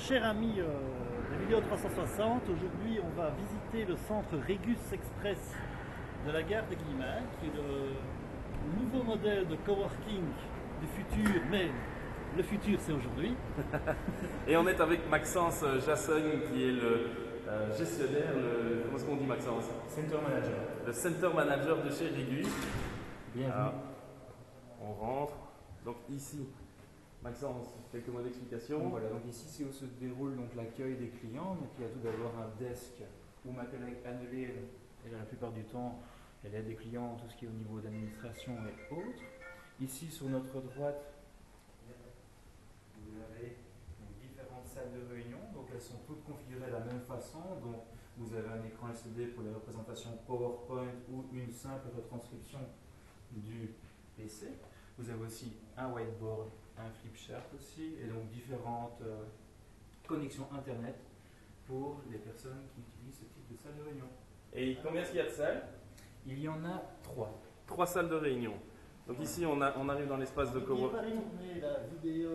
chers amis de Vidéo 360, aujourd'hui on va visiter le centre Regus Express de la gare de Guillemins, qui est le nouveau modèle de coworking du futur, mais le futur c'est aujourd'hui. Et on est avec Maxence Jasson qui est le gestionnaire, comment est-ce qu'on dit Maxence? Center Manager. Le Center Manager de chez Regus. Bienvenue. Alors, on rentre. Donc ici, Maxence, quelques mots d'explication. Donc voilà, donc ici c'est où se déroule donc l'accueil des clients. Donc il y a tout d'abord un desk où ma collègue Anne-Hélène, et la plupart du temps, elle aide des clients, tout ce qui est au niveau d'administration et autres. Ici sur notre droite, vous avez donc différentes salles de réunion. Donc elles sont toutes configurées de la même façon. Donc vous avez un écran LCD pour les représentations PowerPoint ou une simple retranscription du PC. Vous avez aussi un whiteboard, un flip chart aussi, et donc différentes connexions Internet pour les personnes qui utilisent ce type de salle de réunion. Et combien est-ce qu'il y a de salles? Il y en a 3. 3 salles de réunion. Donc ici, on arrive dans l'espace de N'oubliez pas coworking. de tourner la vidéo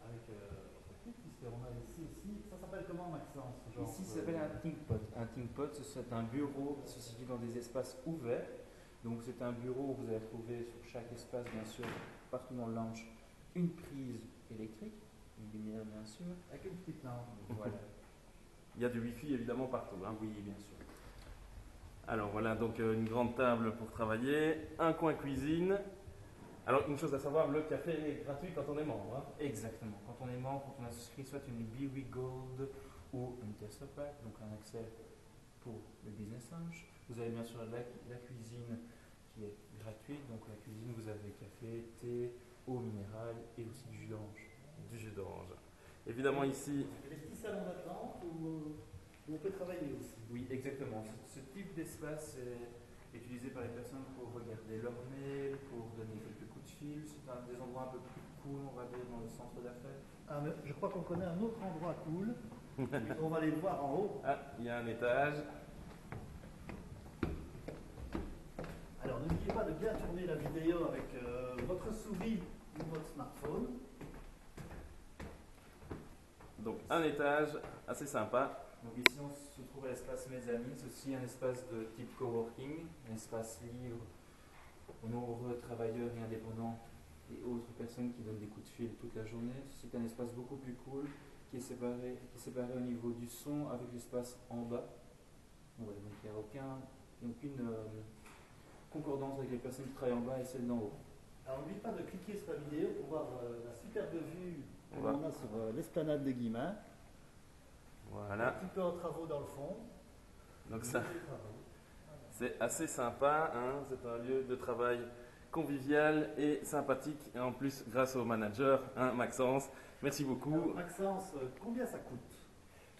avec votre équipe, puisqu'on a ici, ça s'appelle comment Maxence? Ici, ça s'appelle un ThinkPod. Un ThinkPod, c'est un bureau qui se situe dans des espaces ouverts. Donc c'est un bureau où vous allez trouver sur chaque espace, bien sûr, partout dans le lounge, une prise électrique, une lumière bien sûr. Avec une petite lampe. Voilà. Il y a du Wi-Fi évidemment partout. Hein. Oui, bien sûr. Alors voilà, donc une grande table pour travailler, un coin cuisine. Alors une chose à savoir, le café est gratuit quand on est membre. Hein. Exactement. Quand on est membre, quand on a souscrit soit une BWI Gold ou une Tesla Pack, donc un accès pour le business lounge. Vous avez bien sûr la cuisine qui est gratuite. Donc la cuisine, vous avez café, thé, eau minérale et aussi du jus d'orange. Du jus d'orange. Évidemment ici, Les petits salons d'attente où on peut travailler aussi. Oui, exactement. Ce type d'espace est utilisé par les personnes pour regarder leurs mails, pour donner quelques coups de fil. C'est des endroits un peu plus cool, on va dire, dans le centre d'affaires. Ah, mais je crois qu'on connaît un autre endroit cool. On va aller le voir en haut. ah, il y a un étage. Alors n'oubliez pas de bien tourner la vidéo avec votre souris ou votre smartphone. Donc un étage assez sympa. Donc ici, on se trouve à l'espace Mezzanine. C'est aussi un espace de type coworking, un espace libre aux nombreux travailleurs et indépendants et autres personnes qui donnent des coups de fil toute la journée. C'est un espace beaucoup plus cool qui est séparé au niveau du son avec l'espace en bas. Ouais, donc il n'y a aucune concordance avec les personnes qui travaillent en bas et celles d'en haut. Alors n'oubliez pas de cliquer sur la vidéo pour voir la superbe vue On qu'on a sur l'esplanade de Guillemins. Un Voilà. petit peu en travaux dans le fond. Donc ça, Des travaux. c'est assez sympa. Hein. C'est un lieu de travail convivial et sympathique. Et en plus, grâce au manager, hein, Maxence. Merci beaucoup. Alors, Maxence, combien ça coûte?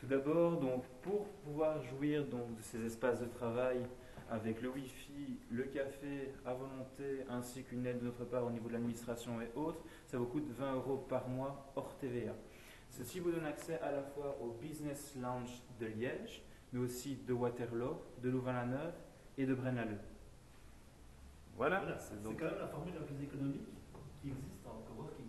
Tout d'abord, donc, pour pouvoir jouir donc, de ces espaces de travail avec le Wi-Fi, le café à volonté, ainsi qu'une aide de notre part au niveau de l'administration et autres, ça vous coûte 20 € par mois hors TVA. Ceci vous donne accès à la fois au Business Lounge de Liège, mais aussi de Waterloo, de Louvain-la-Neuve et de Braine-l'Alleud. Voilà. Voilà, C'est c'est donc quand même la formule la plus économique qui existe en coworking.